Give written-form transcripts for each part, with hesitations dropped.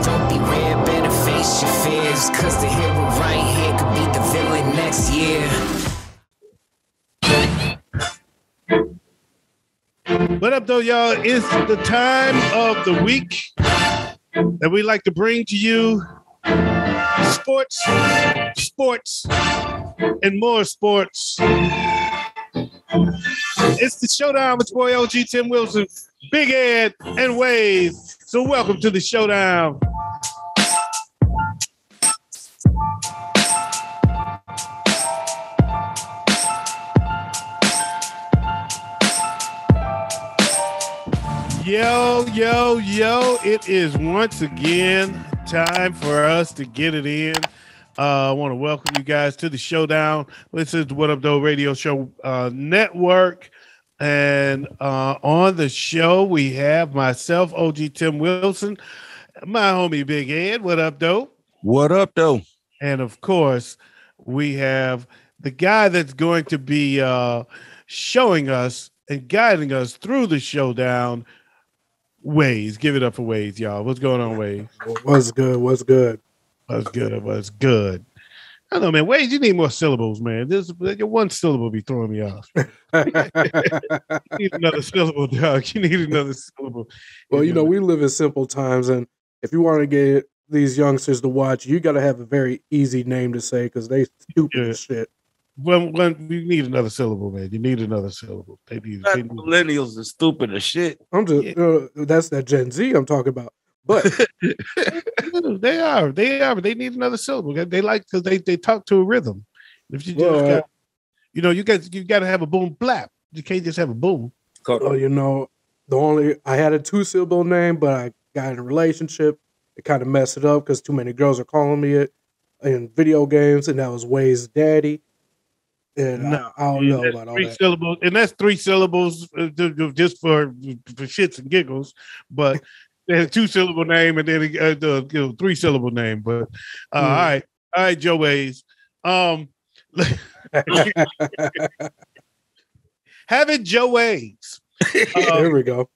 Don't be weird, better face your fears, cause the hero right here could be the villain next year. What up, though, y'all? It's the time of the week that we like to bring to you sports, and more sports. It's the Showdown with your boy OG Tim Wilson, Big Ed, and Wayz. So welcome to the Showdown. Yo, it is once again time for us to get it in. I want to welcome you guys to the Showdown. This is the What Up Though Radio Show Network. And on the show, we have myself, OG Tim Wilson, my homie Big Ed. What up, though? What up, though? And of course, we have the guy that's going to be showing us and guiding us through the Showdown, Wayz. Give it up for Wayz, y'all. What's going on, Wayz? What's good? I don't know, man. Wayz, you need more syllables, man. Your one syllable be throwing me off. You need another syllable, dog. You need another syllable. Well, you know, we live in simple times, and if you want to get these youngsters to watch, you got to have a very easy name to say because they stupid as shit. When you need another syllable, man. You need another syllable. Millennials are stupid as shit. I'm just that's that Gen Z I'm talking about. But they are, but they need another syllable. They like because they talk to a rhythm. If you just you got to have a boom blap. You can't just have a boom. Oh, you know, I had a 2-syllable name, but I got in a relationship. It kind of messed it up because too many girls are calling me it in video games, and that was Way's daddy. And I don't know about all that. Syllables, and that's 3 syllables just for shits and giggles. But they had a 2-syllable name and then a 3-syllable name. But all right, Joe Wayz. Have it, Joe Wayz. There we go.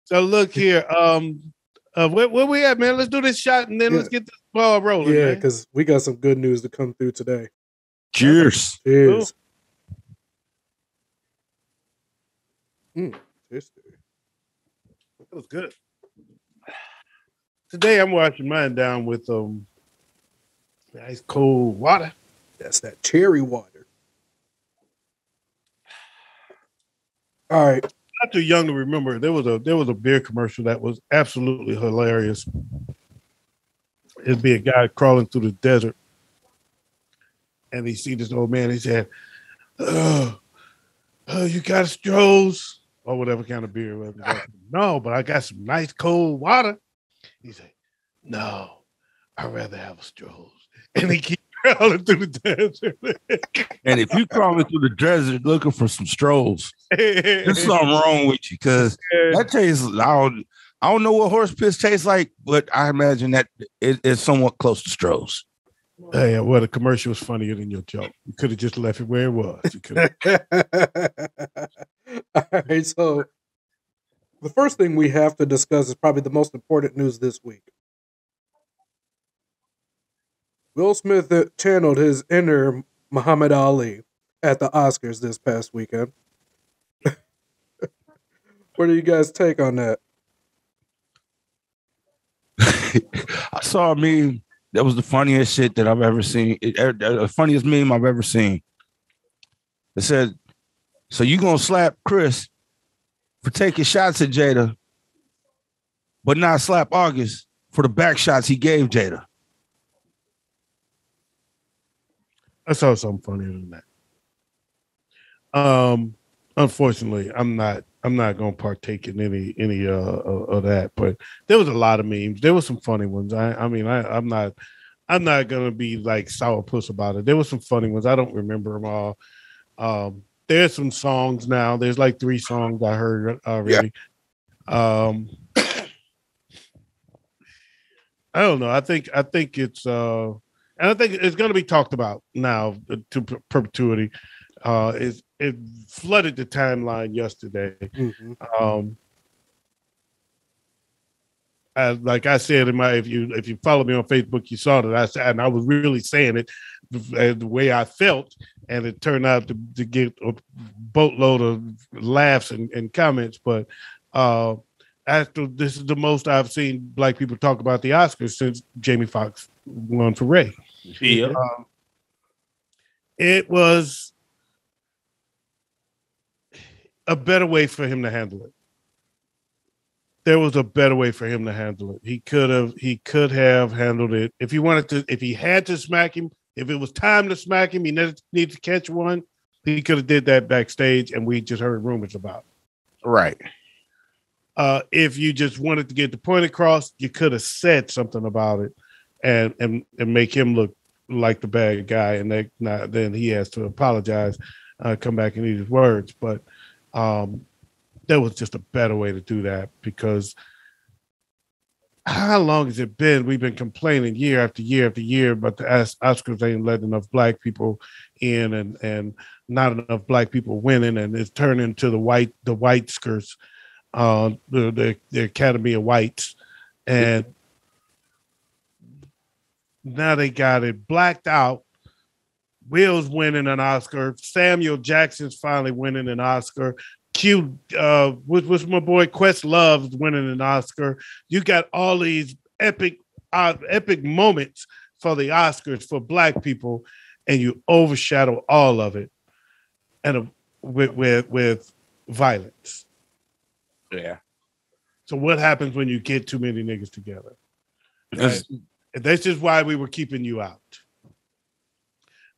So look here. Where we at, man? Let's do this shot and then let's get this ball rolling. Yeah, because we got some good news to come through today. Cheers. Cheers. That was good. Today I'm washing mine down with nice cold water. That's that cherry water. All right. Not too young to remember. There was a beer commercial that was absolutely hilarious. It'd be a guy crawling through the desert. And he see this old man. He said, "Oh, you got a Strohs or whatever kind of beer?" Like, no, but I got some nice cold water. He said, "No, I'd rather have a Strohs." And he keep crawling through the desert. And if you crawling through the desert looking for some Strohs, there's something wrong with you because that tastes. I don't know what horse piss tastes like, but I imagine that it's somewhat close to Strohs. Hey, well, the commercial was funnier than your joke. You could have just left it where it was. You could. All right, so the first thing we have to discuss is probably the most important news this week. Will Smith channeled his inner Muhammad Ali at the Oscars this past weekend. What do you guys take on that? I saw a meme. That was the funniest shit that I've ever seen. The funniest meme I've ever seen. It said, "So you gonna slap Chris for taking shots at Jada, but not slap August for the back shots he gave Jada?" I saw something funnier than that. Unfortunately, I'm not gonna partake in any of that, but there was a lot of memes. There were some funny ones. I'm not gonna be like sourpuss about it. There were some funny ones. I don't remember them all. There's some songs now. There's like 3 songs I heard already. Yeah. I don't know. I think it's and I think it's going to be talked about now to perpetuity. It flooded the timeline yesterday. Mm-hmm. like I said in my, if you follow me on Facebook, you saw that I said, and I was really saying it the way I felt, and it turned out to get a boatload of laughs and comments. But after this is the most I've seen Black people talk about the Oscars since Jamie Foxx won for Ray. Yeah. It was a better way for him to handle it. There was a better way for him to handle it. He could have handled it if he wanted to. If he had to smack him, if it was time to smack him, he needed to catch one. He could have did that backstage, and we just heard rumors about it. Right. If you just wanted to get the point across, you could have said something about it, and make him look like the bad guy, and then he has to apologize, come back and eat his words. But there was just a better way to do that, because how long has it been? We've been complaining year after year after year, but the Oscars ain't letting enough Black people in, and not enough Black people winning, and it's turned into the white skirts, the Academy of Whites, and now they got it blacked out. Will's winning an Oscar. Samuel Jackson's finally winning an Oscar. What's my boy Questlove's winning an Oscar. You got all these epic moments for the Oscars for Black people, and you overshadow all of it, and with violence. Yeah. So what happens when you get too many niggas together? Right? And that's just why we were keeping you out.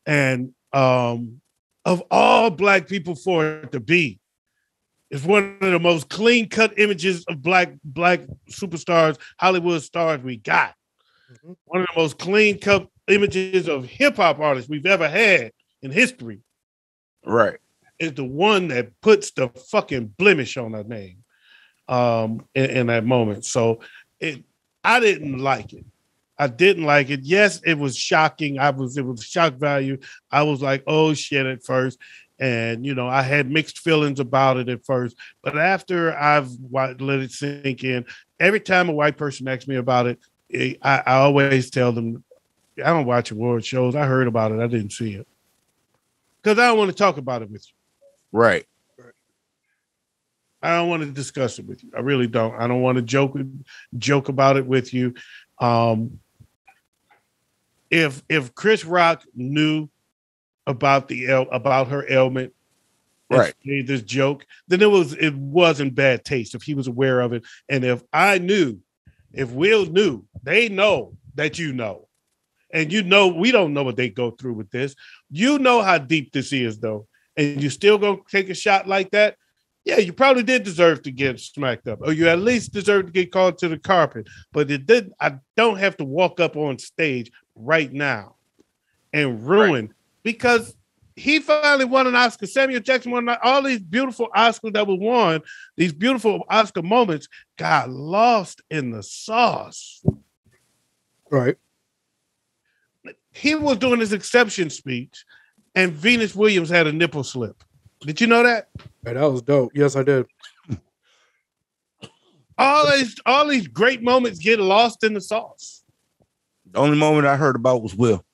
And of all Black people for it to be, it's one of the most clean-cut images of black superstars, Hollywood stars we got. Mm-hmm. One of the most clean-cut images of hip-hop artists we've ever had in history. Right. Is the one that puts the fucking blemish on her name in that moment. So I didn't like it. I didn't like it. Yes, it was shocking. It was shock value. I was like, oh shit at first. And, I had mixed feelings about it at first. But after I've let it sink in, every time a white person asks me about it, I always tell them, I don't watch award shows. I heard about it. I didn't see it. Because I don't want to talk about it with you. Right. I don't want to discuss it with you. I really don't. I don't want to joke about it with you. If Chris Rock knew about her ailment, right, this joke, then it wasn't bad taste if he was aware of it. And if Will knew, they know that and we don't know what they go through with this. You know how deep this is though, and you still gonna take a shot like that. Yeah, you probably did deserve to get smacked up, or you at least deserve to get called to the carpet. But I don't have to walk up on stage right now and ruin, right, because he finally won an Oscar. Samuel Jackson won all these beautiful Oscars that were won. These beautiful Oscar moments got lost in the sauce. Right. He was doing his acceptance speech, and Venus Williams had a nipple slip. Did you know that? Hey, that was dope. Yes, I did. All these great moments get lost in the sauce. The only moment I heard about was Will.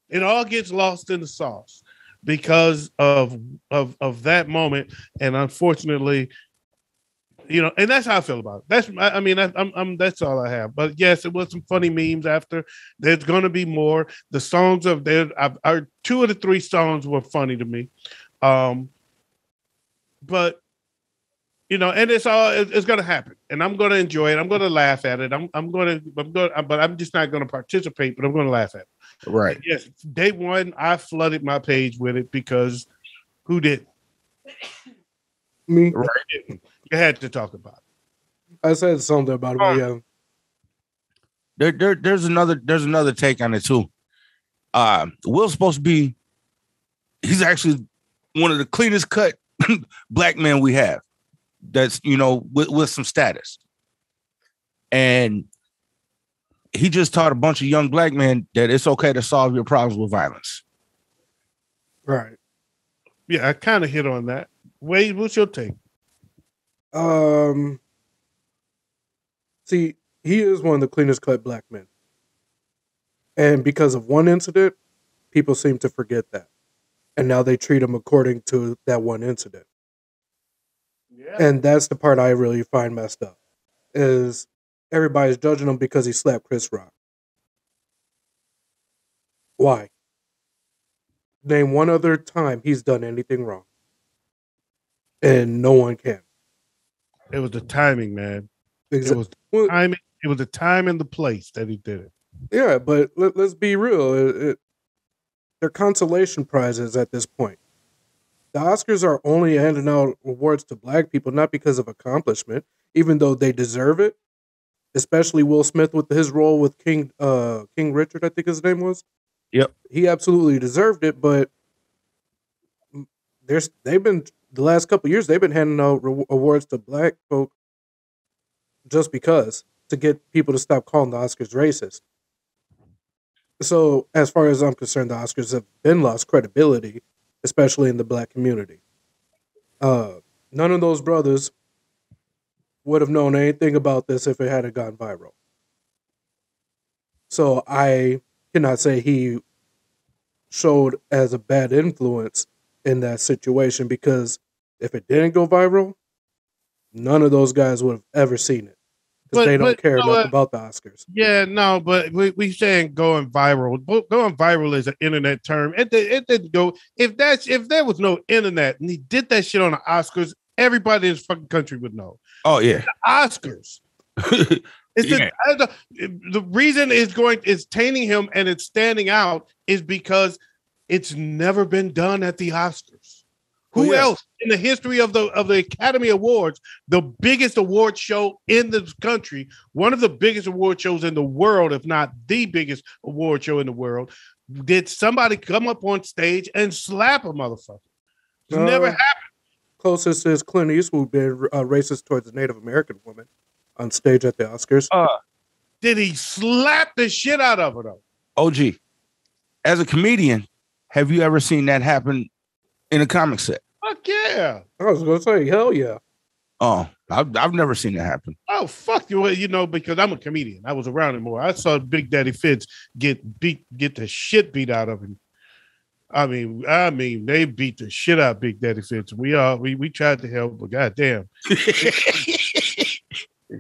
It all gets lost in the sauce because of that moment, and unfortunately, and that's how I feel about it. That's all I have. But yes, it was some funny memes after. There's going to be more. The songs of there, two of the three songs were funny to me, but and it's going to happen, and I'm going to enjoy it. I'm going to laugh at it. But I'm just not going to participate. But I'm going to laugh at it. Right. And yes, day one, I flooded my page with it because who didn't? Me. Right. You had to talk about it. I said something about it, but yeah. There's another take on it too. Will's supposed to be, he's actually one of the cleanest cut Black men we have. That's with some status. And he just taught a bunch of young Black men that it's okay to solve your problems with violence. Right. Yeah, I kind of hit on that. Wayz, what's your take? See, he is one of the cleanest cut black men. And because of one incident, people seem to forget that. And now they treat him according to that one incident. Yeah. And that's the part I really find messed up. Is everybody's judging him because he slapped Chris Rock. Why? Name one other time he's done anything wrong. And no one can. It was the timing, man. Exactly. It was the timing. It was the time and the place that he did it. Yeah, but let's be real. They're consolation prizes at this point. The Oscars are only handing out awards to black people, not because of accomplishment, even though they deserve it. Especially Will Smith with his role with King Richard, I think his name was. Yep. He absolutely deserved it, but they've been the last couple of years they've been handing out awards to black folk just because to get people to stop calling the Oscars racist. So, as far as I'm concerned, the Oscars have been lost credibility, especially in the black community. None of those brothers would have known anything about this if it hadn't gone viral. So, I cannot say he showed as a bad influence in that situation, because if it didn't go viral, none of those guys would have ever seen it. Because they don't care enough about the Oscars. Yeah, no, but we saying going viral. Going viral is an internet term. It didn't go. If there was no internet and he did that shit on the Oscars, everybody in this fucking country would know. Oh yeah, the Oscars. The reason it's tainting him and it's standing out is because it's never been done at the Oscars. Who else in the history of the Academy Awards, the biggest award show in the country, one of the biggest award shows in the world, if not the biggest award show in the world, did somebody come up on stage and slap a motherfucker? It's never happened. Closest is Clint Eastwood being racist towards a Native American woman on stage at the Oscars. Did he slap the shit out of her though? OG, as a comedian, have you ever seen that happen in a comic set? Fuck yeah. I was going to say, hell yeah. Oh, I've never seen that happen. Oh, fuck you. You know, because I'm a comedian. I was around it more. I saw Big Daddy Fitz get the shit beat out of him. I mean, they beat the shit out of Big Daddy Fitz. We tried to help, but goddamn.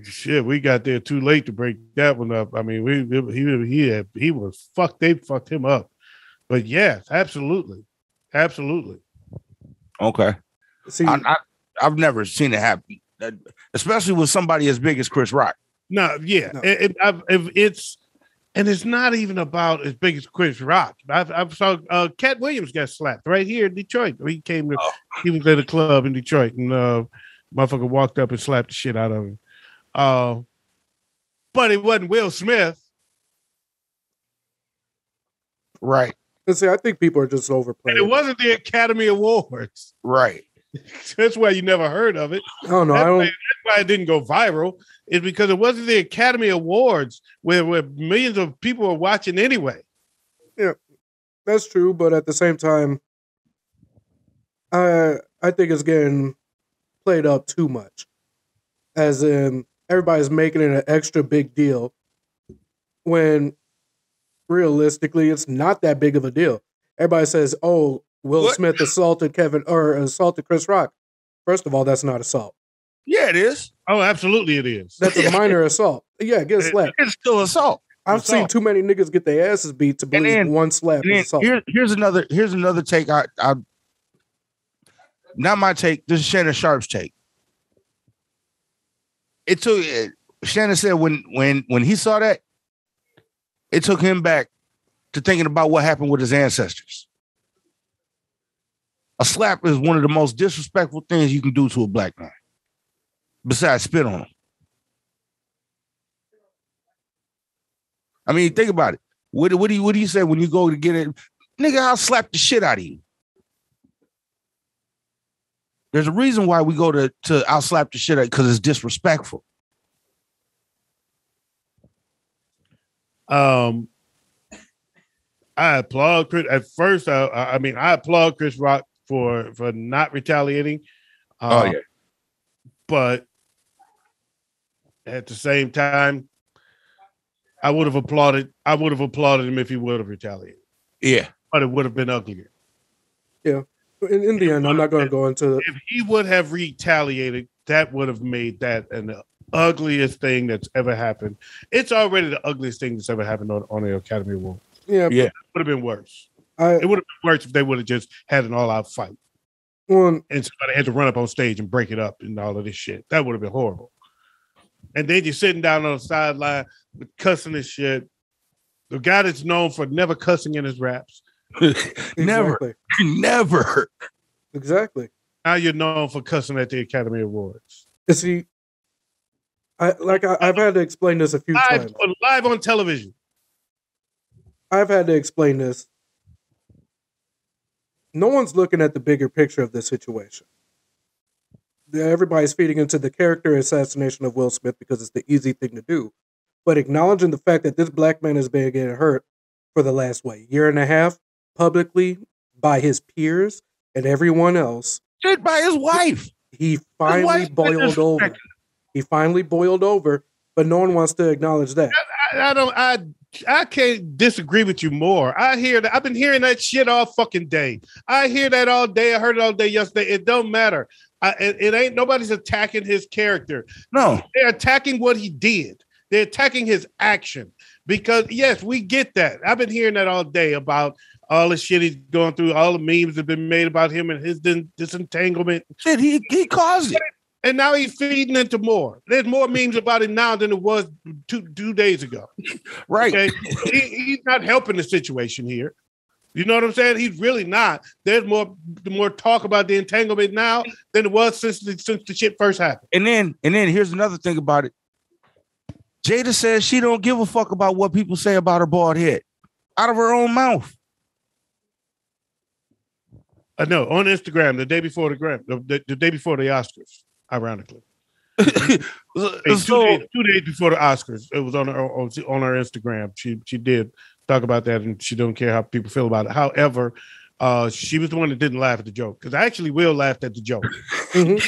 Shit, we got there too late to break that one up. I mean, he was fucked. They fucked him up. But yes, absolutely. Absolutely. Okay. See, I've never seen it happen, especially with somebody as big as Chris Rock. No, yeah. No. It's not even about as big as Chris Rock. I saw Cat Williams got slapped right here in Detroit. He was at a club in Detroit, and motherfucker walked up and slapped the shit out of him. But it wasn't Will Smith. Right. See, I think people are just overplaying. And it wasn't the Academy Awards. Right. That's why you never heard of it. Oh, no, that's why it didn't go viral. It's because it wasn't the Academy Awards where millions of people are watching anyway. Yeah, that's true. But at the same time, I think it's getting played up too much. As in, everybody's making it an extra big deal when realistically, it's not that big of a deal. Everybody says, "Oh, Will Smith assaulted Chris Rock." First of all, that's not assault. Yeah, it is. Oh, absolutely, it is. That's a minor assault. Yeah, get a slap. It's still assault. I've seen too many niggas get their asses beat to believe one slap is assault. Here's another take. I not my take. This is Shannon Sharp's take. It took Shannon said when he saw that, it took him back to thinking about what happened with his ancestors. A slap is one of the most disrespectful things you can do to a black man, besides spit on him. I mean, think about it. What do you say when you go to get it? Nigga, I'll slap the shit out of you. There's a reason why we go to I'll slap the shit out, because it's disrespectful. I applaud Chris. At first, I applaud Chris Rock for not retaliating. Oh yeah, but At the same time, I would have applauded him if he would have retaliated. Yeah. But it would have been uglier. Yeah. In the end, I'm not going to go into. If he would have retaliated, that would have made that the ugliest thing that's ever happened. It's already the ugliest thing that's ever happened on the Academy Award. Yeah. It would have been worse. It would have been worse if they would have just had an all-out fight. And somebody had to run up on stage and break it up and all of this shit. That would have been horrible. And then you're sitting down on the sideline with cussing and shit. The guy that's known for never cussing in his raps. Never. Exactly. Now you're known for cussing at the Academy Awards. See, I've had to explain this a few times. Live on television. I've had to explain this. No one's looking at the bigger picture of this situation. Everybody's feeding into the character assassination of Will Smith because it's the easy thing to do. But acknowledging the fact that this black man has been getting hurt for the last, year and a half, publicly by his peers and everyone else. Shit, by his wife. He finally boiled over. He finally boiled over, but no one wants to acknowledge that. I can't disagree with you more. I hear that. I've been hearing that shit all fucking day. I hear that all day. I heard it all day yesterday. It don't matter. It ain't nobody's attacking his character. No, they're attacking what he did. They're attacking his action because yes, we get that. I've been hearing that all day about all the shit he's going through. All the memes have been made about him and his disentanglement. Shit, he caused it. And now he's feeding into more. There's more memes about him now than there was two days ago. Right. Okay? He's not helping the situation here. You know what I'm saying? He's really not. There's more talk about the entanglement now than it was since the shit first happened. And then here's another thing about it. Jada says she don't give a fuck about what people say about her bald head. Out of her own mouth. I know. On Instagram, the day before the day before the Oscars. Ironically, 2 days before the Oscars, it was on her Instagram. She did talk about that, and she don't care how people feel about it. However, she was the one that didn't laugh at the joke because I actually Will laughed at the joke. Mm-hmm.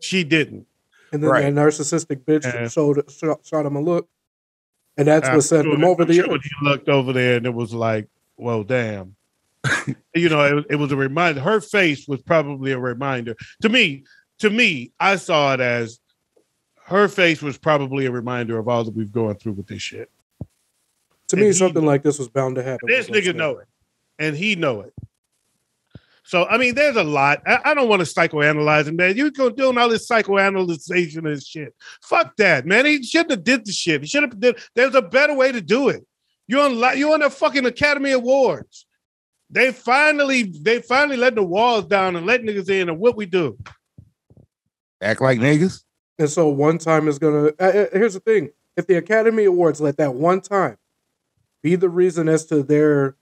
She didn't. And then that narcissistic bitch shot him a look, and that's what sent him over the edge. He looked over there, and it was like, well, damn. It was a reminder. Her face was probably a reminder to me. I saw it as her face was probably a reminder of all that we've gone through with this shit. To me, something like this was bound to happen. This nigga know it, and he know it. So, I mean, there's a lot. I don't want to psychoanalyze him, man. You're doing all this psychoanalyzation and shit. Fuck that, man. He shouldn't have did the shit. He should have did. There's a better way to do it. You're on the fucking Academy Awards. They finally letting the walls down and let niggas in, and what we do. Act like niggas. And so one time is going to... here's the thing. If the Academy Awards let that one time be the reason as to their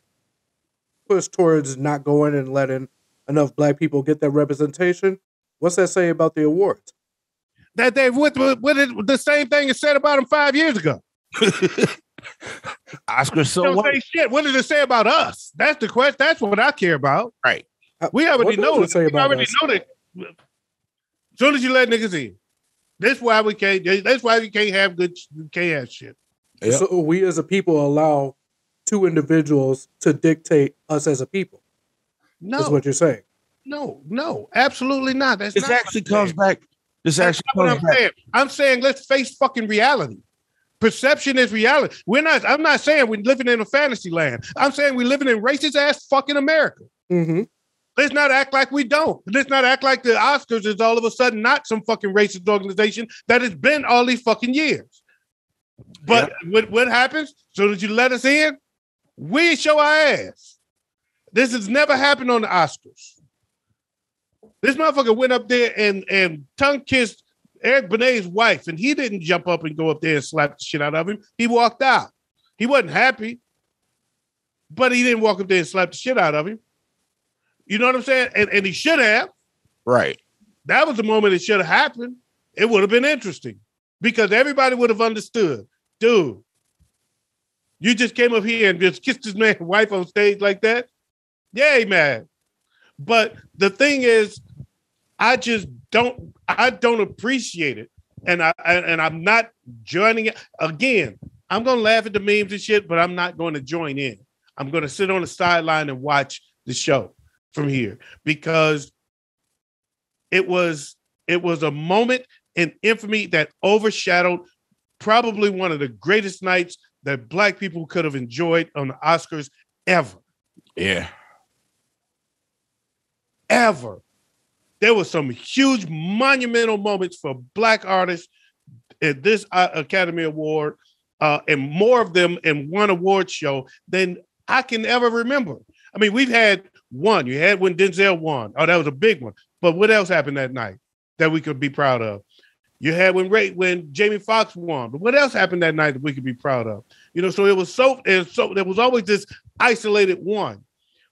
push towards not going and letting enough black people get that representation, what's that say about the awards? That they with the same thing is said about them 5 years ago. Oscar, so what? Shit. What did it say about us? That's the question. That's what I care about. Right. We already know it. We already know that. As soon as you let niggas in, that's why we can't have shit. Yep. So we as a people allow two individuals to dictate us as a people. No, is what you're saying. No, absolutely not. That's this not actually comes back. This That's actually comes back. saying. I'm saying let's face fucking reality. Perception is reality. I'm not saying we're living in a fantasy land. I'm saying we're living in racist ass fucking America. Mm-hmm. Let's not act like we don't. Let's not act like the Oscars is all of a sudden not some fucking racist organization that has been all these fucking years. But what happens? As soon as you let us in, we show our ass. This has never happened on the Oscars. This motherfucker went up there and tongue kissed Eric Benet's wife, and he didn't jump up and go up there and slap the shit out of him. He walked out. He wasn't happy, but he didn't walk up there and slap the shit out of him. You know what I'm saying? And he should have. Right. That was the moment it should have happened. It would have been interesting because everybody would have understood. Dude, you just came up here and just kissed this man's wife on stage like that? Yay, man. But the thing is, I don't appreciate it and I'm not joining it again. I'm gonna laugh at the memes and shit, but I'm not going to join in. I'm going to sit on the sideline and watch the show from here because it was a moment in infamy that overshadowed probably one of the greatest nights that Black people could have enjoyed on the Oscars ever. Yeah. Ever. There were some huge monumental moments for Black artists at this Academy Award, and more of them in one award show than I can ever remember. I mean, we've had one. You had when Denzel won. Oh, that was a big one. But what else happened that night that we could be proud of? You had when Jamie Foxx won. But what else happened that night that we could be proud of? You know, so there was always this isolated one.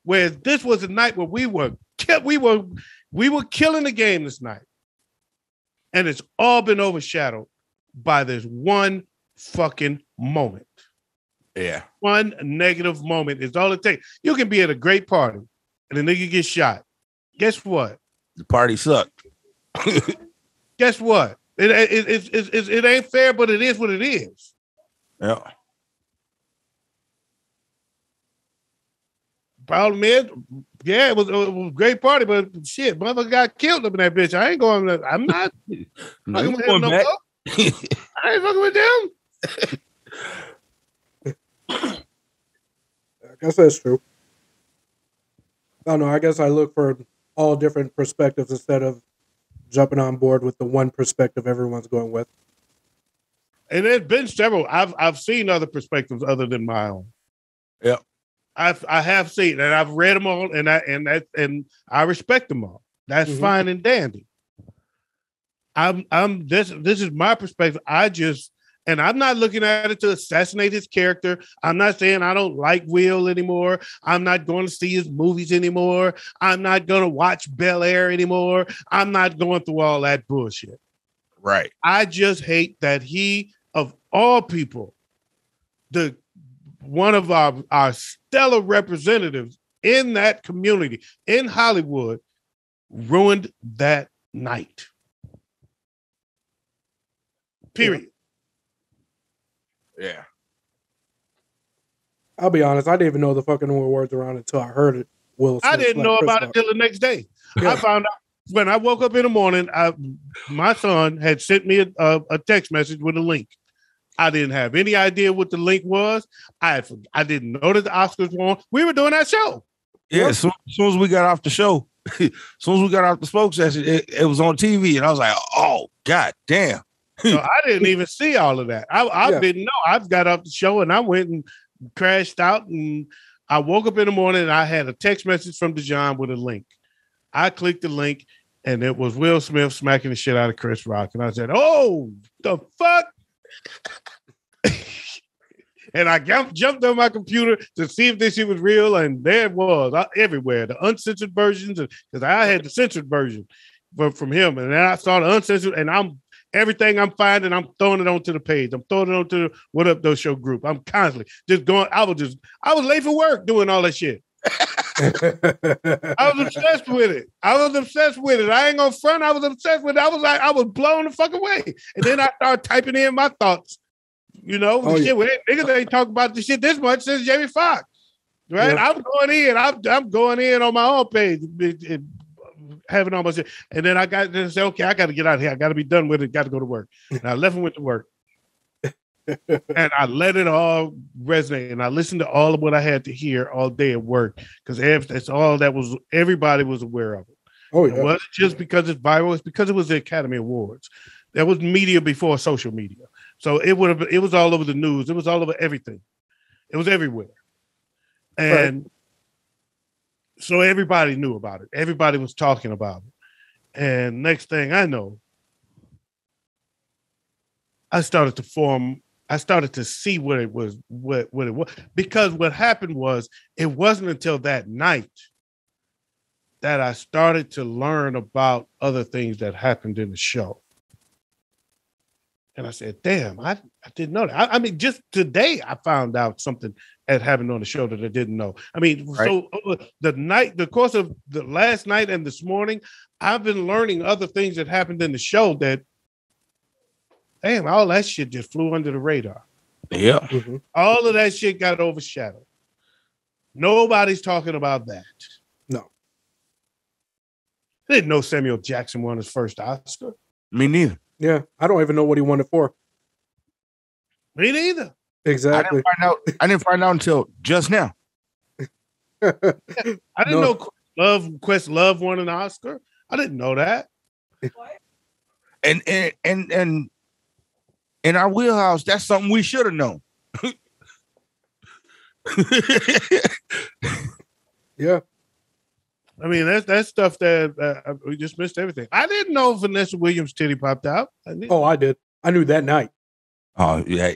Whereas this was a night where we were killing the game this night. And it's all been overshadowed by this one fucking moment. Yeah. One negative moment is all it takes. You can be at a great party and a nigga gets shot. Guess what? The party sucked. Guess what? It ain't fair, but it is what it is. Yeah. Problem is, yeah, it was a great party, but shit, motherfucker got killed up in that bitch. I ain't going. I'm not fucking with him no more. I ain't fucking with them. I guess that's true. I don't know. I guess I look for all different perspectives instead of jumping on board with the one perspective everyone's going with. And there's been several. I've seen other perspectives other than my own. Yeah, I have seen, and I've read them all, and I respect them all. That's fine and dandy. This is my perspective. And I'm not looking at it to assassinate his character. I'm not saying I don't like Will anymore. I'm not going to see his movies anymore. I'm not going to watch Bel Air anymore. I'm not going through all that bullshit. Right. I just hate that he, of all people, one of our stellar representatives in that community, in Hollywood, ruined that night. Period. Yeah. I'll be honest, I didn't even know the fucking awards around until I heard it. I didn't know about it till the next day. Yeah. I found out when I woke up in the morning, my son had sent me a text message with a link. I didn't have any idea what the link was. I didn't know that the Oscars won. We were doing that show. Yeah, as soon as we got off the show, as soon as we got off the smoke session, it was on TV, and I was like, oh, God damn. So I didn't even see all of that. I didn't know. I got off the show and I went and crashed out, and I woke up in the morning and I had a text message from Dejan with a link. I clicked the link and it was Will Smith smacking the shit out of Chris Rock. And I said, oh, the fuck? And I jumped on my computer to see if this shit was real, and there it was everywhere. The uncensored versions, because I had the censored version from him, and then I saw the uncensored, and everything I'm finding, I'm throwing it onto the page. I'm throwing it onto the What Up Though Show group. I'm constantly just going. I was late for work doing all that shit. I was obsessed with it. I ain't gonna front. I was obsessed with it. I was blown the fuck away. And then I started typing in my thoughts. You know, niggas ain't talking about the shit this much since Jamie Foxx. Right? Yeah. I'm going in on my own page. Having all my shit. And then I got to say, okay, I got to get out of here. I got to be done with it. Got to go to work. And I left and went to work. And I let it all resonate. And I listened to all of what I had to hear all day at work, because that's all that was. Everybody was aware of it. Oh, yeah. It wasn't just because it's viral. It's because it was the Academy Awards. There was media before social media. So it was all over the news. It was all over everything. It was everywhere. And so everybody knew about it. Everybody was talking about it. And next thing I know, I started to see what it was. Because what happened was, it wasn't until that night that I started to learn about other things that happened in the show. And I said, damn, I didn't know that. I mean, just today I found out something had happened on the show that I didn't know. I mean, So the course of the last night and this morning, I've been learning other things that happened in the show that damn, all that shit just flew under the radar. Yeah. Mm-hmm. All of that shit got overshadowed. Nobody's talking about that. No. I didn't know Samuel Jackson won his first Oscar. Me neither. Yeah, I don't even know what he won it for. Me neither. Exactly. I didn't find out until just now. I didn't know Questlove won an Oscar. I didn't know that. And in our wheelhouse, that's something we should have known. Yeah. I mean, that's stuff that we just missed everything. I didn't know Vanessa Williams' titty popped out. I did. I knew that night. Oh yeah,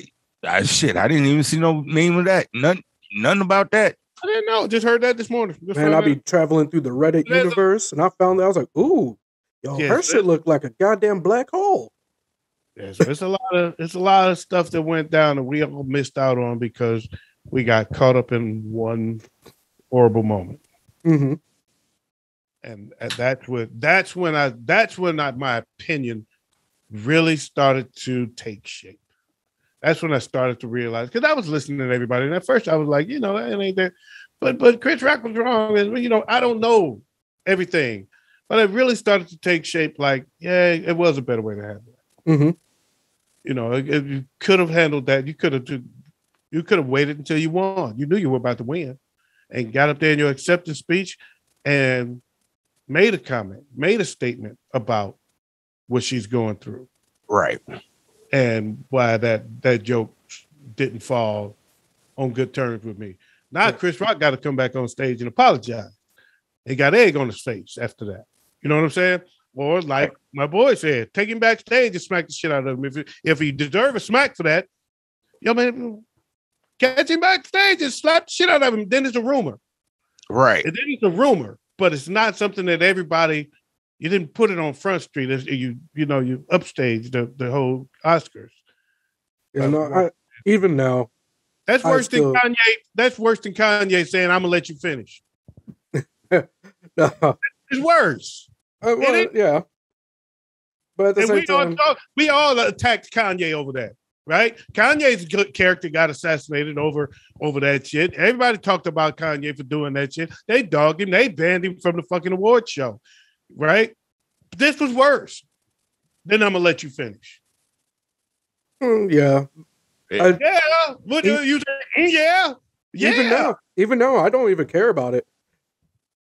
shit! I didn't even see no name of that. Nothing about that. I didn't know. Just heard that this morning. Man, I be traveling through the Reddit universe, and I found that I was like, "Ooh, her shit looked like a goddamn black hole." Yeah, so it's a lot of stuff that went down that we all missed out on because we got caught up in one horrible moment. Mm-hmm. And that's when my opinion really started to take shape. That's when I started to realize, because I was listening to everybody, and at first I was like, it ain't that, but Chris Rock was wrong, and I don't know everything, but it really started to take shape. Like, yeah, it was a better way to handle it. Mm-hmm. You could have handled that. You could have waited until you won. You knew you were about to win, and got up there in your acceptance speech and made a comment, made a statement about what she's going through. Right. And why that joke didn't fall on good terms with me. Now Chris Rock got to come back on stage and apologize. He got egg on his face after that. You know what I'm saying? Or like my boy said, take him backstage and smack the shit out of him. If he deserve a smack for that, man, catch him backstage and slap the shit out of him. Then it's a rumor. Right. And then it's a rumor. But it's not something that everybody, you didn't put it on Front Street. You upstage the whole Oscars. Yeah, even now. That's worse than Kanye. That's worse than Kanye saying, "I'm gonna let you finish." No. It's worse. Yeah. But at the same time, we all attacked Kanye over that. Right? Kanye's character got assassinated over that shit. Everybody talked about Kanye for doing that shit. They dogged him. They banned him from the fucking award show. Right? This was worse. Then I'm gonna let you finish. Yeah. What do you say? Yeah. Even now, I don't even care about it.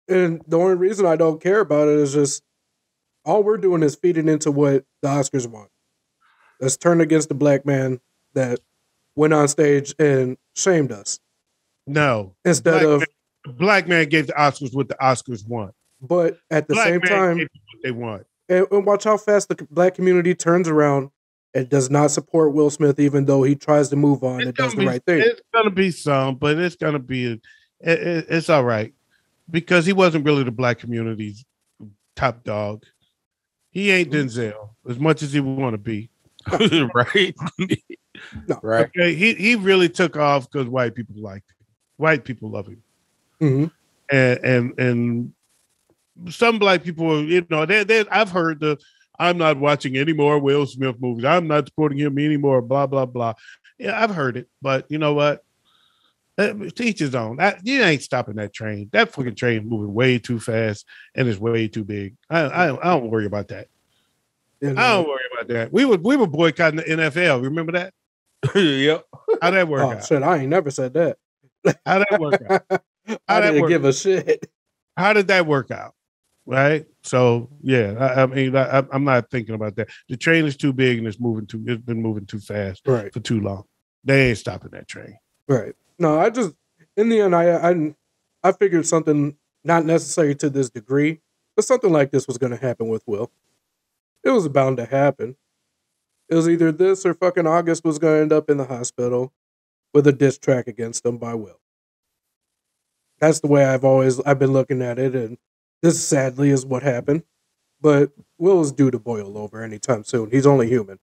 And the only reason I don't care about it is just all we're doing is feeding into what the Oscars want. Let's turn against the black man that went on stage and shamed us. No. Black man gave the Oscars what the Oscars want. But at the same time, what they want. And watch how fast the black community turns around and does not support Will Smith, even though he tries to move on and does the right thing. It's going to be some, but it's going to be, it's all right. Because he wasn't really the black community's top dog. He ain't Denzel as much as he would want to be. Right. No. Right. Okay. He really took off because white people liked him. White people love him. Mm-hmm. And some black people, I've heard I'm not watching any more Will Smith movies. I'm not supporting him anymore, blah, blah, blah. Yeah, I've heard it. But you know what? Teach his own. You ain't stopping that train. That fucking train is moving way too fast and it's way too big. I don't worry about that. I don't worry about that. We were boycotting the NFL. Remember that? Yep. How'd that work out? Shit, I ain't never said that. How'd that work out? I didn't give a shit. How did that work out? Right. So yeah, I'm not thinking about that. The train is too big and it's been moving too fast for too long. They ain't stopping that train. Right. No, in the end, I figured something not necessary to this degree, but something like this was going to happen with Will. It was bound to happen. It was either this or fucking August was going to end up in the hospital with a diss track against him by Will. That's the way I've been looking at it, and this sadly is what happened. But Will is due to boil over anytime soon. He's only human.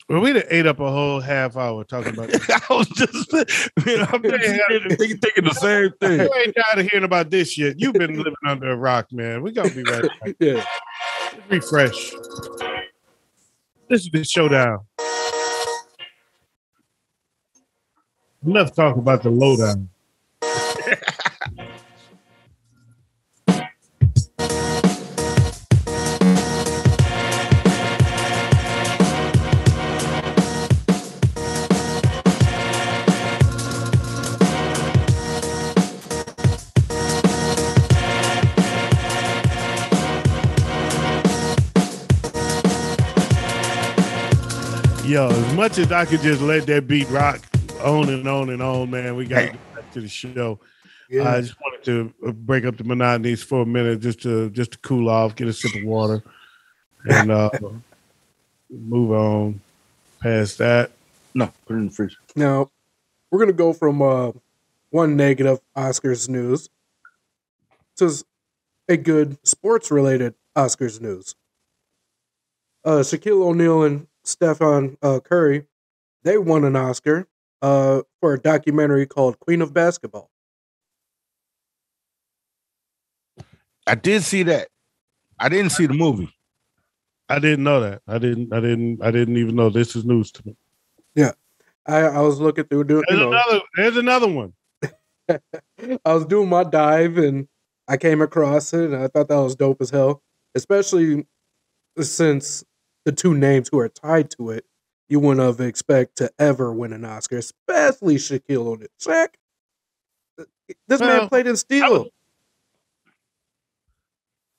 Well, we'd have ate up a whole half hour talking about this. I was just, I'm thinking the same thing. You ain't tired of hearing about this shit. You've been living under a rock, man. We're going to be right back. Yeah. Refresh. This is the showdown. Enough talk about the lowdown. Yo, as much as I could just let that beat rock on and on and on, man, we got to get back to the show. Yeah. I just wanted to break up the monotonies for a minute, just to cool off, get a sip of water, and move on past that. No, put it in the freezer. Now, we're going to go from one negative Oscars news to a good sports-related Oscars news. Shaquille O'Neal and Stephen Curry, they won an Oscar for a documentary called Queen of Basketball. I did see that. I didn't see the movie. I didn't know that. I didn't even know. This is news to me. Yeah. I was looking through doing. There's another one. I was doing my dive and I came across it and I thought that was dope as hell. Especially since the two names who are tied to it, you wouldn't have expect to ever win an Oscar, especially Shaquille O'Neal. Shaq, this man played in Steel.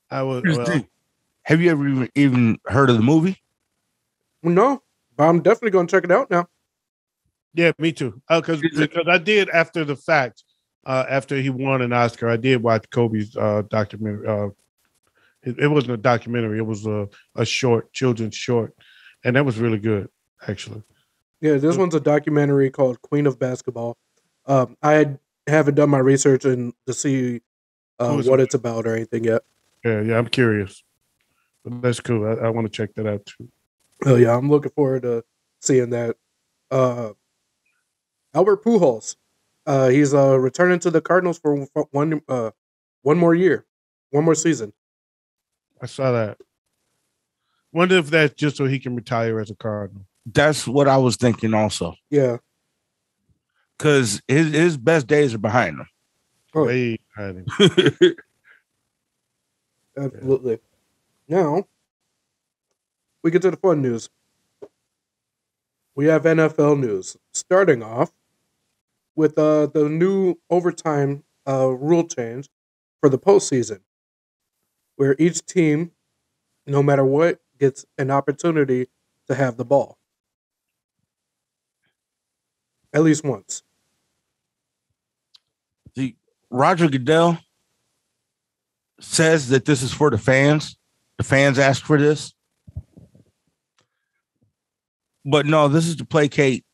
Have you ever even heard of the movie? No, but I'm definitely going to check it out now. Yeah, me too. Because I did after the fact. After he won an Oscar, I did watch Kobe's documentary. It wasn't a documentary; it was a short, children's short, and that was really good, actually. Yeah, this one's a documentary called Queen of Basketball. I haven't done my research to see what it's about or anything yet. Yeah, I'm curious. But that's cool. I want to check that out too. Oh yeah, I'm looking forward to seeing that. Albert Pujols, he's returning to the Cardinals for one more year, one more season. I saw that. Wonder if that's just so he can retire as a Cardinal. That's what I was thinking also. Yeah. Because his best days are behind him. Oh. Way behind him. Absolutely. Now, we get to the fun news. We have NFL news. Starting off with the new overtime rule change for the postseason, where each team, no matter what, gets an opportunity to have the ball. At least once. See, Roger Goodell says that this is for the fans. The fans asked for this. But no, this is to placate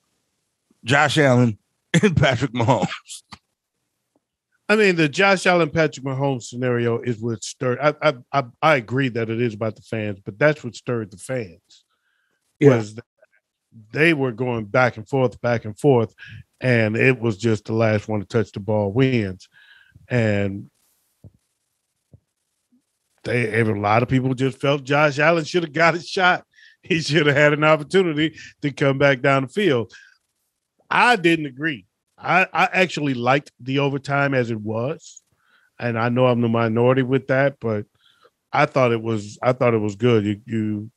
Josh Allen and Patrick Mahomes. I mean, the Josh Allen, Patrick Mahomes scenario is what stirred. I agree that it is about the fans, but that's what stirred the fans. Yeah. Was they were going back and forth, and it was just the last one to touch the ball wins. And a lot of people just felt Josh Allen should have got a shot. He should have had an opportunity to come back down the field. I didn't agree. I actually liked the overtime as it was, and I know I'm the minority with that, but I thought it was good. You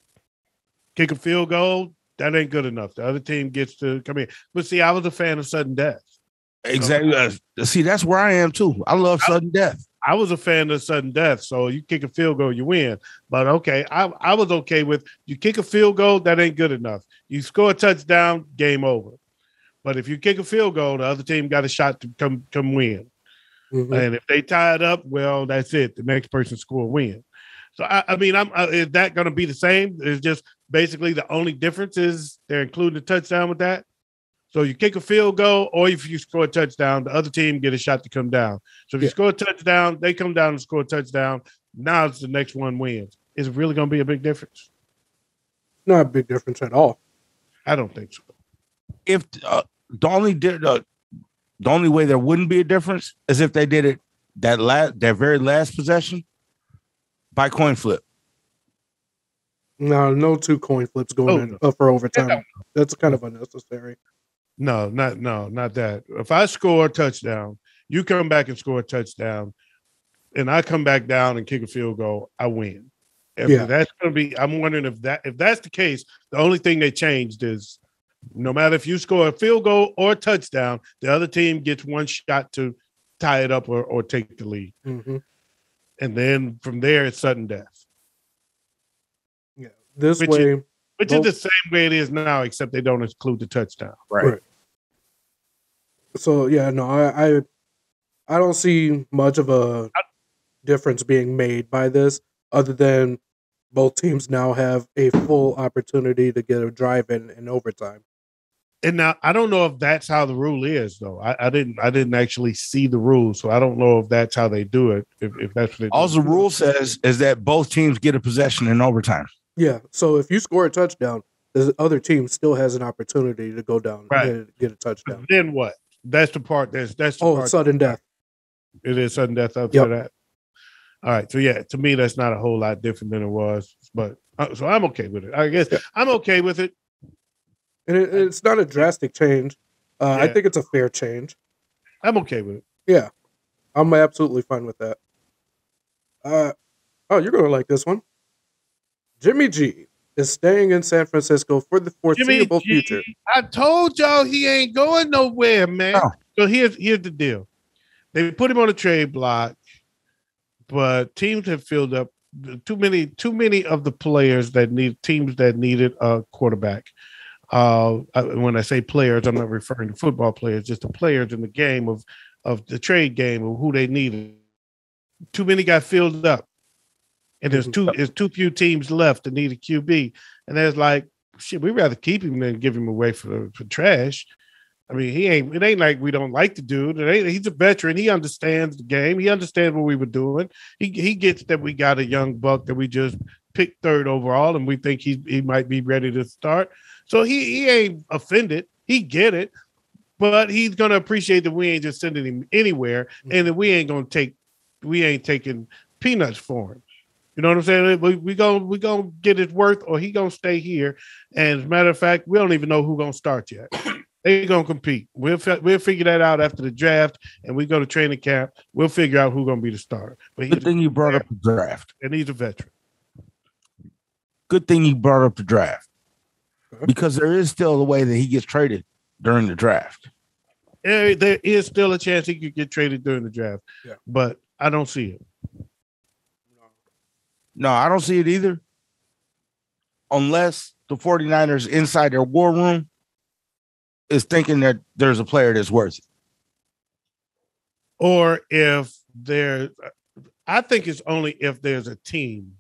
kick a field goal, that ain't good enough. The other team gets to come in. But see, I was a fan of sudden death. Exactly. See, that's where I am too. I love sudden death. I was a fan of sudden death, so you kick a field goal, you win. But okay, I was okay with you kick a field goal, that ain't good enough. You score a touchdown, game over. But if you kick a field goal, the other team got a shot to come win. Mm-hmm. And if they tie it up, well, that's it. The next person score win. So I mean, is that going to be the same? It's just basically the only difference is they're including a touchdown with that. So you kick a field goal, or if you score a touchdown, the other team get a shot to come down. So if you score a touchdown, they come down and score a touchdown. Now it's the next one wins. Is it really going to be a big difference? Not a big difference at all. I don't think so. If the only way there wouldn't be a difference is if they did it that very last possession by coin flip. No two coin flips going in for overtime. That's kind of unnecessary. No, not that. If I score a touchdown, you come back and score a touchdown, and I come back down and kick a field goal, I win. If that's going to be, I'm wondering if that's the case, the only thing they changed is no matter if you score a field goal or a touchdown, the other team gets one shot to tie it up or take the lead. Mm-hmm. And then from there, it's sudden death. Yeah, which is the same way it is now, except they don't include the touchdown. Right. So yeah, no, I don't see much of a difference being made by this, other than both teams now have a full opportunity to get a drive in overtime. And now I don't know if that's how the rule is, though. I didn't actually see the rule, so I don't know if that's how they do it. If that's what they all do. the rule says is that both teams get a possession in overtime. Yeah, so if you score a touchdown, the other team still has an opportunity to go down and get a touchdown. But then what? That's the part. That's the part. Sudden death. It is sudden death after that. All right. So yeah, to me, that's not a whole lot different than it was. But so I'm okay with it. I guess I'm okay with it. And it's not a drastic change. I think it's a fair change. I'm okay with it. Yeah, I'm absolutely fine with that. You're gonna like this one. Jimmy G is staying in San Francisco for the foreseeable future. I told y'all he ain't going nowhere, man. No. So here's the deal. They put him on a trade block, but teams have filled up too many of the players that needed a quarterback. When I say players, I'm not referring to football players, just the players in the game of the trade game of who they needed. Too many got filled up. And there's too few teams left that need a QB. And there's like, shit, we'd rather keep him than give him away for trash. I mean, it ain't like we don't like the dude. He's a veteran. He understands the game. He understands what we were doing. He gets that we got a young buck that we just picked third overall, and we think he might be ready to start. So he ain't offended. He get it. But he's going to appreciate that we ain't just sending him anywhere, and that we ain't taking peanuts for him. You know what I'm saying? We gonna get his worth, or he gonna stay here. And as a matter of fact, we don't even know who's gonna start yet. They're gonna compete. We'll figure that out after the draft, and we go to training camp. We'll figure out who's gonna be the starter. But good thing you brought up the draft, and he's a veteran. Good thing you brought up the draft, because there is still a way that he gets traded during the draft. There is still a chance he could get traded during the draft, but I don't see it. No, I don't see it either. Unless the 49ers inside their war room is thinking that there's a player that's worth it. Or I think it's only if there's a team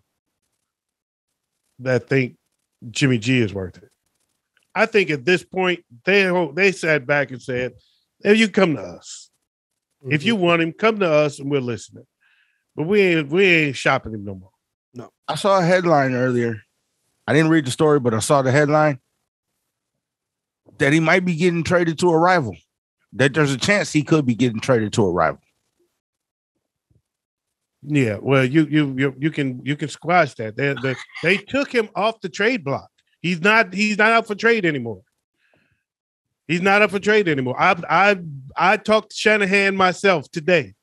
that think Jimmy G is worth it. I think at this point, they sat back and said, if you come to us. Mm-hmm. If you want him, come to us and we're listening. But we ain't shopping him no more. No. I saw a headline earlier. I didn't read the story, but I saw the headline that he might be getting traded to a rival. That there's a chance he could be getting traded to a rival. Yeah, well, you can squash that. They took him off the trade block. He's not up for trade anymore. He's not up for trade anymore. I talked to Shanahan myself today.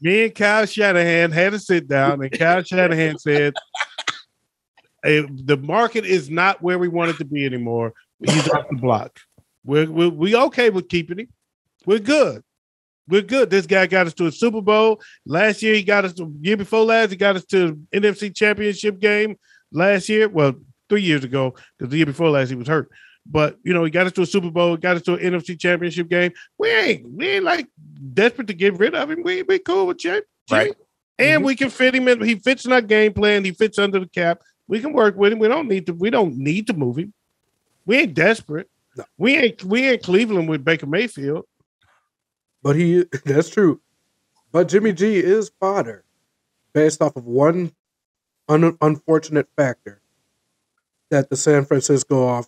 Me and Kyle Shanahan had a sit down, and Kyle Shanahan said, hey, the market is not where we want it to be anymore. He's off the block. We okay with keeping him. We're good. We're good. This guy got us to a Super Bowl. Last year, year before last, he got us to NFC Championship game last year. Well, 3 years ago, because the year before last, he was hurt. But, he got us to a Super Bowl, got us to an NFC Championship game. We ain't like desperate to get rid of him. We cool with Jimmy. Right. And we can fit him in. He fits in our game plan. He fits under the cap. We can work with him. We don't need to move him. We ain't desperate. No. We ain't Cleveland with Baker Mayfield. But that's true. But Jimmy G is fodder based off of one unfortunate factor that the San Francisco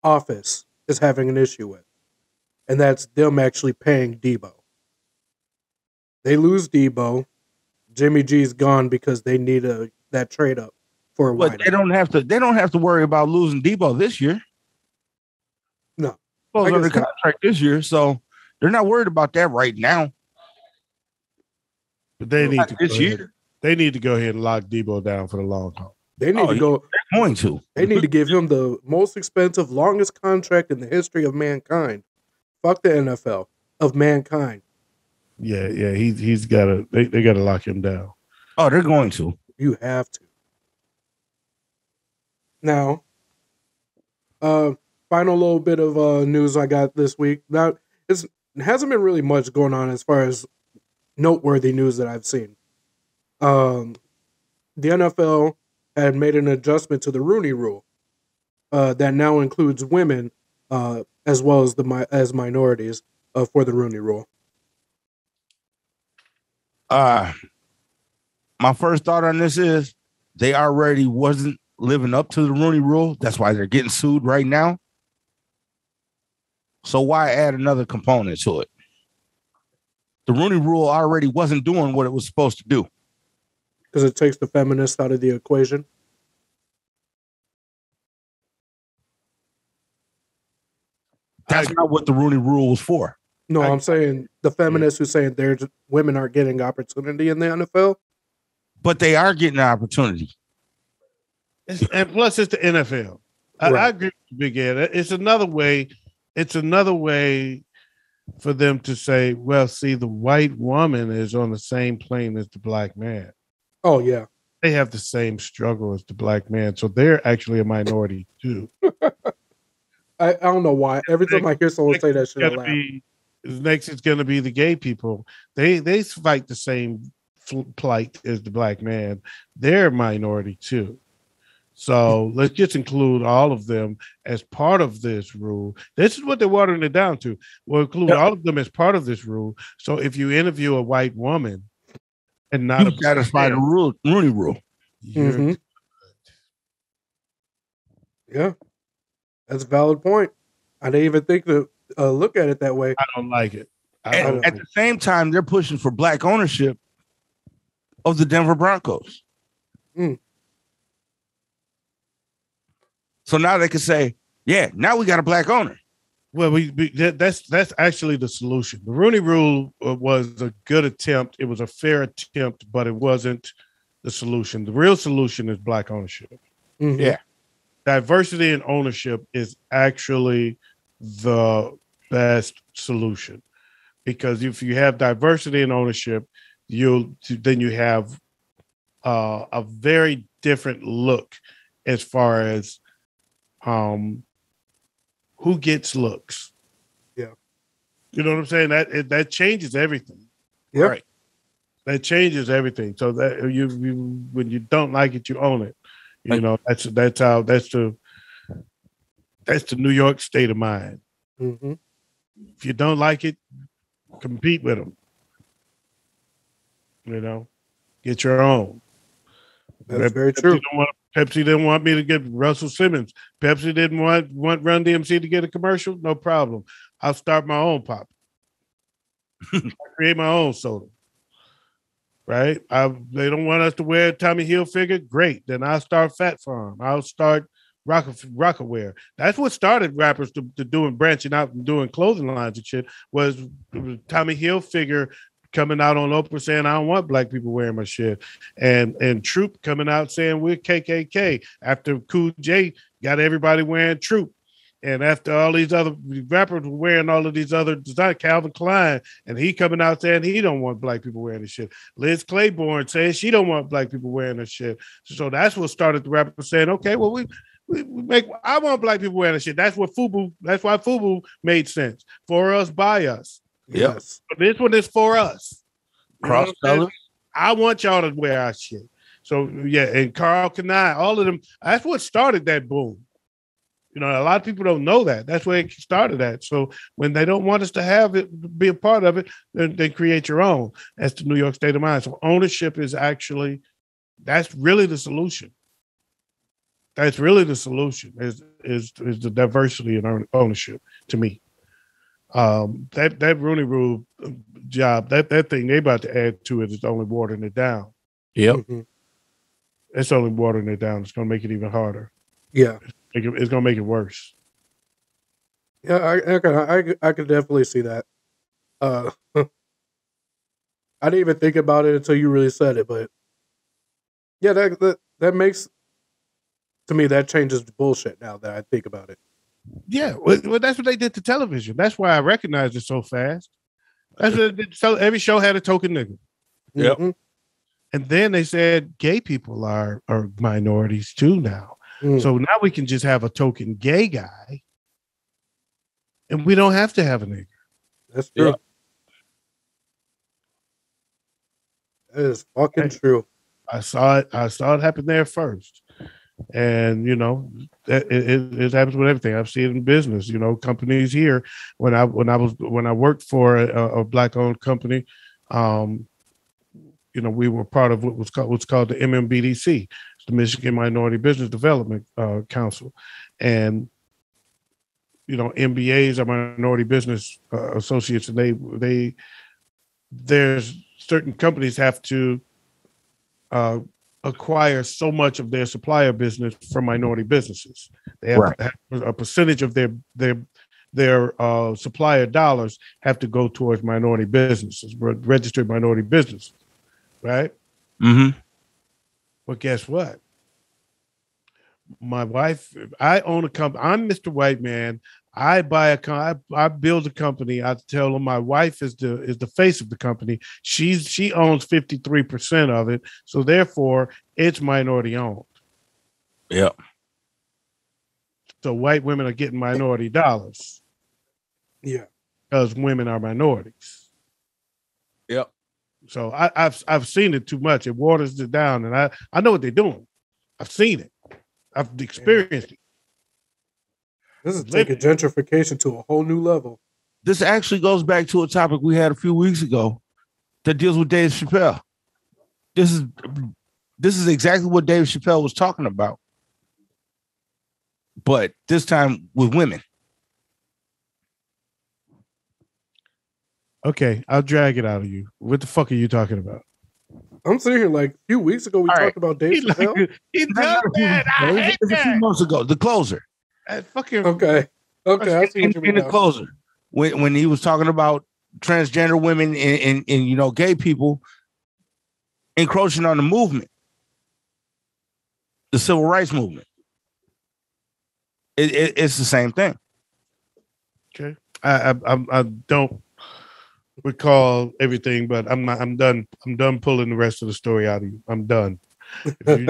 office is having an issue with. And that's them actually paying Debo. They lose Debo. Jimmy G's gone because they need that trade up for a But wideout. they don't have to worry about losing Debo this year. No, Debo's I under guess not. contract this year, so they're not worried about that right now. But they need to This go year. ahead. They need to go ahead and lock Debo down for the long haul. They need to go. They're going to. They need to give him the most expensive, longest contract in the history of mankind. Fuck the NFL of mankind. Yeah. He's got to. They got to lock him down. Oh, they're going to. You have to. Now, final little bit of news I got this week. Now, it hasn't been really much going on as far as noteworthy news that I've seen. The NFL had made an adjustment to the Rooney Rule that now includes women as well as minorities for the Rooney Rule. My first thought on this is they already wasn't living up to the Rooney Rule. That's why they're getting sued right now. So why add another component to it? The Rooney Rule already wasn't doing what it was supposed to do. Because it takes the feminists out of the equation. That's not what the Rooney Rule was for. No, I'm saying the feminists who saying women aren't getting opportunity in the NFL. But they are getting an opportunity. And plus, it's the NFL. I agree with Big Ed. It's another way. It's another way for them to say, well, see, the white woman is on the same plane as the black man. Oh, yeah. They have the same struggle as the black man. So they're actually a minority, too. I don't know why. Every time I hear someone say that shit, I laugh. Next, it's going to be the gay people. They fight the same plight as the black man. They're a minority, too. So let's just include all of them as part of this rule. This is what they're watering it down to. We'll include all of them as part of this rule. So if you interview a white woman and not you satisfy the Rooney Rule. Mm-hmm. Yeah, that's a valid point. I didn't even think to look at it that way. I don't like it. At the same time, they're pushing for black ownership of the Denver Broncos. Mm. So now they can say, yeah, now we got a black owner. Well, that's actually the solution. The Rooney Rule was a good attempt. It was a fair attempt, but it wasn't the solution. The real solution is black ownership. Mm-hmm. Yeah. Diversity in ownership is actually the best solution, because if you have diversity in ownership, then you have a very different look as far as who gets looks. Yeah. You know what I'm saying? That changes everything. Yep. Right. That changes everything. So that you when you don't like it, you own it. You know, that's the New York state of mind. Mm-hmm. If you don't like it, compete with them. You know, get your own. That's very true. Pepsi didn't want me to get Russell Simmons. Pepsi didn't want Run DMC to get a commercial. No problem. I'll start my own pop. I create my own soda. Right? They don't want us to wear Tommy Hilfiger. Great. Then I'll start Fat Farm. I'll start Rockaware. That's what started rappers to doing branching out and doing clothing lines and shit. Was Tommy Hilfiger coming out on Oprah saying, I don't want black people wearing my shit. And Troop coming out saying we're KKK after Cool J got everybody wearing Troop. And after all these other rappers were wearing all of these other design, Calvin Klein, and he coming out saying he don't want black people wearing this shit. Liz Claiborne saying she don't want black people wearing this shit. So that's what started the rappers saying, okay, well, I want black people wearing this shit. That's why FUBU made sense. For us, by us. Yes. But this one is for us. Cross colors. I want y'all to wear our shit. So yeah, and Carl Kanai, all of them. That's what started that boom. You know, a lot of people don't know that. That's where it started at. So when they don't want us to have it, be a part of it, then create your own. That's the New York state of mind. So ownership is actually, that's really the solution. That's really the solution is the diversity in ownership to me. That Rooney Rule job, that thing they about to add to it is only watering it down. Yep. Mm-hmm. It's only watering it down. It's going to make it even harder. Yeah. It's going to make it worse. Yeah, I could definitely see that. I didn't even think about it until you really said it, but yeah, that makes to me that changes the bullshit now that I think about it. Yeah, well, that's what they did to television. That's why I recognized it so fast. That's what so every show had a token nigga. Yep. Mm-hmm. And then they said gay people are minorities too now. So now we can just have a token gay guy, and we don't have to have a nigga. That's true. Yep. That is fucking true. I saw it happen there first. And it happens with everything. I've seen it in business. Companies here. When I worked for a black owned company, we were part of what's called the MMBDC, it's the Michigan Minority Business Development Council, and MBAs are minority business associates, and there's certain companies have to acquire so much of their supplier business from minority businesses. They have to have a percentage of their supplier dollars have to go towards minority businesses, registered minority business, right? Mm-hmm. Well, guess what? My wife, I own a company. I'm Mr. White Man. I build a company. I tell them my wife is the face of the company. She owns 53% of it, so therefore it's minority owned. Yeah. So white women are getting minority dollars. Yeah, because women are minorities. Yep. So I've seen it too much. It waters it down, and I know what they're doing. I've seen it. I've experienced it. this is taking gentrification to a whole new level. This actually goes back to a topic we had a few weeks ago that deals with Dave Chappelle. This is exactly what Dave Chappelle was talking about, but this time with women. Okay, I'll drag it out of you. What the fuck are you talking about? I'm sitting here like a few weeks ago we talked about Dave Chappelle. He does that. I hate It's a few months ago. The closer. Fucking Okay. I see what you mean. In the closer, when he was talking about transgender women and gay people encroaching on the movement, the civil rights movement. It's the same thing. Okay, I don't recall everything, but I'm done. I'm done pulling the rest of the story out of you. I'm done. If you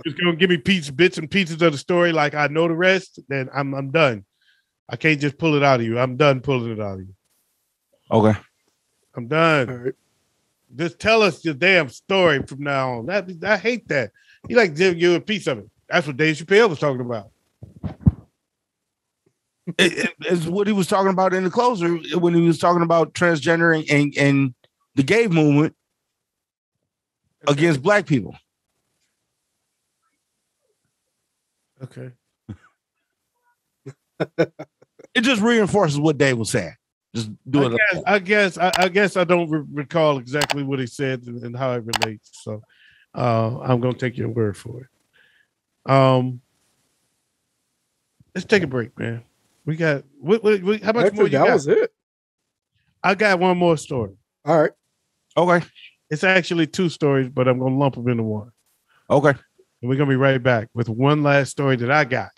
just gonna give me bits and pieces of the story like I know the rest, then I'm done. I can't just pull it out of you. I'm done pulling it out of you. Okay. I'm done. All right. Just tell us your damn story from now on. I hate that. You like give you a piece of it. That's what Dave Chappelle was talking about. It's what he was talking about in the closer when he was talking about transgender and the gay movement against black people. Okay. It just reinforces what Dave was saying. Just do it. I guess I don't recall exactly what he said and how it relates. So I'm gonna take your word for it. Let's take a break, man. We got how much more you got? That was it. I got one more story. All right. Okay. It's actually two stories, but I'm gonna lump them into one. Okay. And we're gonna be right back with one last story that I got.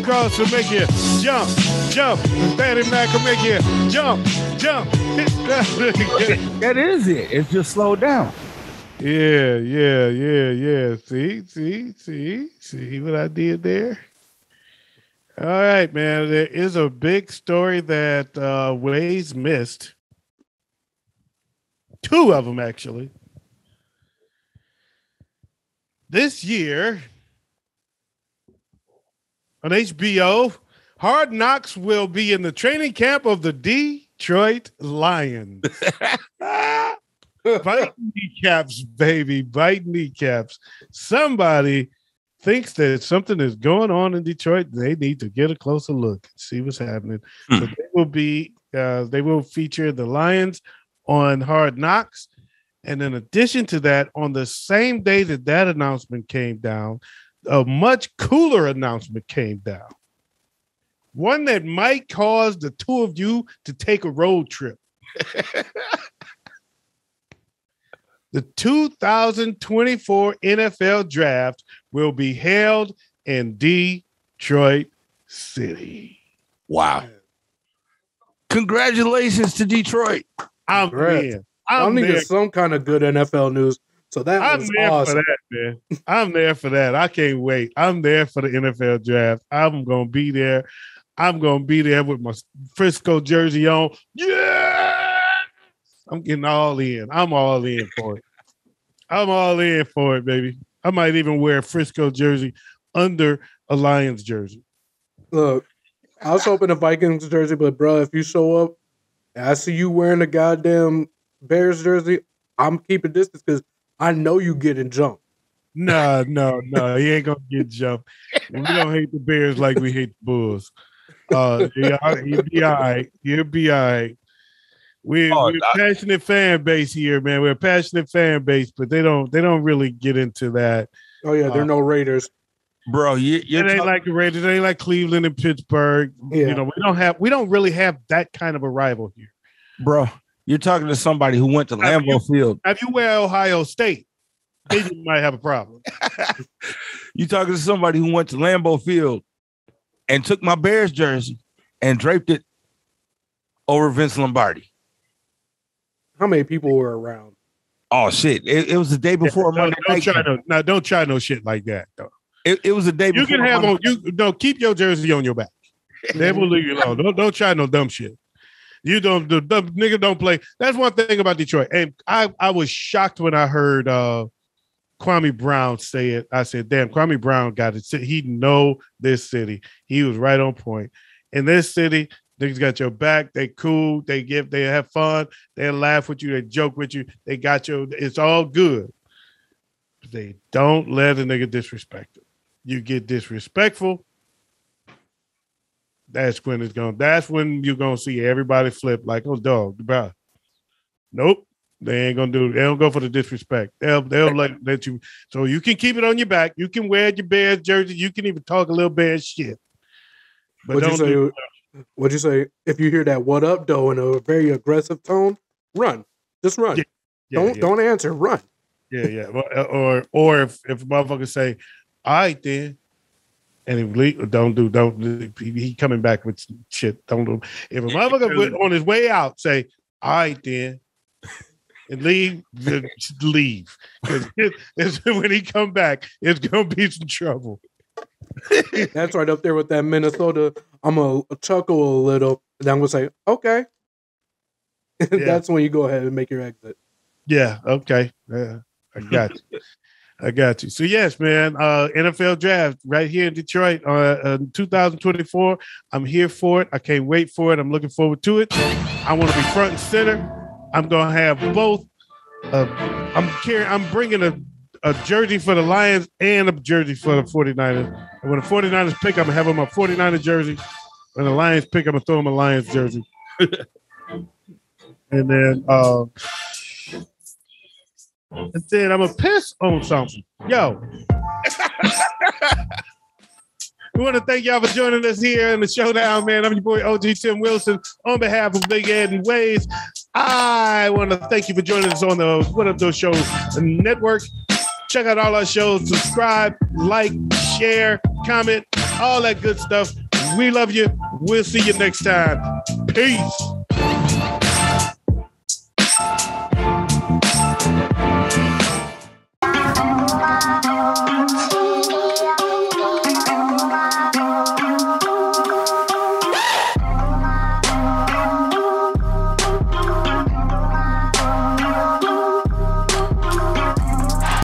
Cross will make you jump, jump. Patty Mac will make you jump, jump. That is it. It's just slowed down. Yeah. See what I did there? All right, man. There is a big story that Wayz missed. Two of them, actually. This year on HBO, Hard Knocks will be in the training camp of the Detroit Lions. Bite kneecaps, baby. Bite kneecaps. Somebody thinks that something is going on in Detroit. They need to get a closer look and see what's happening. So they will feature the Lions on Hard Knocks. And in addition to that, on the same day that announcement came down, a much cooler announcement came down. One that might cause the two of you to take a road trip. The 2024 NFL Draft will be held in Detroit City. Wow. Congratulations to Detroit. I'm there some kind of good NFL news. So that was awesome. For that, man. I'm there for that. I can't wait. I'm there for the NFL Draft. I'm going to be there. I'm going to be there with my Frisco jersey on. Yeah! I'm getting all in. I'm all in for it. I'm all in for it, baby. I might even wear a Frisco jersey under a Lions jersey. Look, I was hoping a Vikings jersey, but bro, if you show up and I see you wearing a goddamn Bears jersey, I'm keeping distance because I know you getting jumped. No. He ain't gonna get jumped. We don't hate the Bears like we hate the Bulls. He'll be all right. He'll be all right. We're a passionate fan base here, man. We're a passionate fan base, but they don't really get into that. Oh yeah, they're no Raiders, bro. It ain't like the Raiders. It ain't like Cleveland and Pittsburgh. Yeah. You know, we don't really have that kind of a rival here, bro. You're talking to somebody who went to Lambeau Field. If you wear Ohio State, then you might have a problem. You're talking to somebody who went to Lambeau Field and took my Bears jersey and draped it over Vince Lombardi. How many people were around? Oh shit! It was the day before Monday night. Don't try no shit like that though. It was the day before. You can have keep your jersey on your back. They will leave you alone. Don't try no dumb shit. You don't the dumb nigga don't play. That's one thing about Detroit. And I was shocked when I heard Kwame Brown say it. I said, damn, Kwame Brown got it. He know this city. He was right on point. In this city, niggas got your back. They cool. They have fun. They laugh with you. They joke with you. They got you. It's all good. They don't let a nigga disrespect them. You get disrespectful. That's when you're gonna see everybody flip like, oh dog, bro. Nope. They ain't gonna do it. They don't go for the disrespect. They'll let you, so you can keep it on your back. You can wear your Bears jersey. You can even talk a little Bears shit. But what'd you say? If you hear that "what up" though in a very aggressive tone, run. Just run. Don't answer. Run. Yeah. Or if motherfuckers say, "All right, then," and he coming back with shit. Don't do. If a motherfucker on his way out say, "All right, then," and leave. Because when he come back, it's gonna be some trouble. That's right up there with that Minnesota. I'm gonna chuckle a little, and then I'm gonna say, "Okay." That's when you go ahead and make your exit. Yeah. Okay. Yeah, I got you. So yes, man. NFL draft right here in Detroit, 2024. I'm here for it. I can't wait for it. I'm looking forward to it. I want to be front and center. I'm gonna have both. I'm bringing a jersey for the Lions and a jersey for the 49ers. And when the 49ers pick, I'm gonna have them a 49er jersey. When the Lions pick, I'm gonna throw them a Lions jersey. And then I'm gonna piss on something. Yo. We want to thank y'all for joining us here in the Showdown, man. I'm your boy OG Tim Wilson. On behalf of Big Ed and Wayz, I want to thank you for joining us on the What Up Those Shows network. Check out all our shows. Subscribe, like, share, comment. all that good stuff. We love you. We'll see you next time. Peace.